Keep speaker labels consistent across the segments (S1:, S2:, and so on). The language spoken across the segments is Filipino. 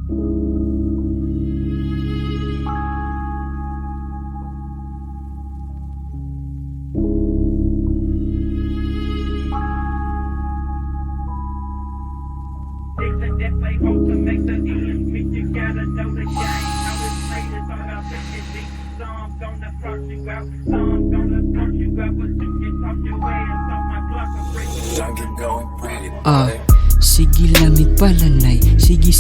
S1: That play hard to make the ends meet. You gotta know the game. How it's played is all about fifty. Some gonna cross you out, some gonna cross you out, but you can talk your ass off my block of bricks.
S2: Don't get going pretty boy.
S3: Sige lamig palanay, sige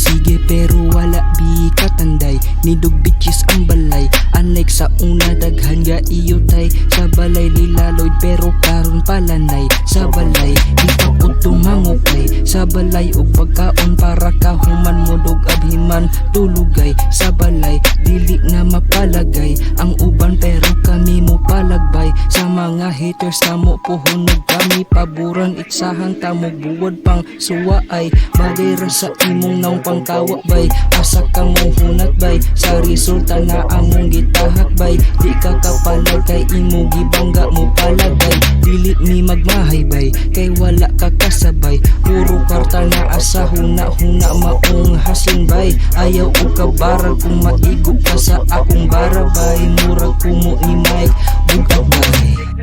S3: pero wala bi katanday. Nidog bitches ang balay, unlike sa una daghan ga iyo tay. Sa balay nilaloy pero karon palanay. Sa balay di pa ko tumangukay, sa balay og pagkaon para kahuman mo dog abhiman tulugay. Sa balay dili na mapalagay ang uban pero kami mo palagbay. Sa mga haters kamo puhunog kami paboran itsahan tamo buwad pang suwa ay madira sa imong naong pangkawa bay. Asa ka mo hunat bay sa resulta na among gitahak bay. Di ka kapalag kay imo gibangga mo palagay. Dili mi magmahay bay kay wala ka kasabay. Puro karta na asa huna maong hasling bay. Ayaw o kabarag kung maigo ka sa akong barabay. Murag kumo ni Mike bugag bay.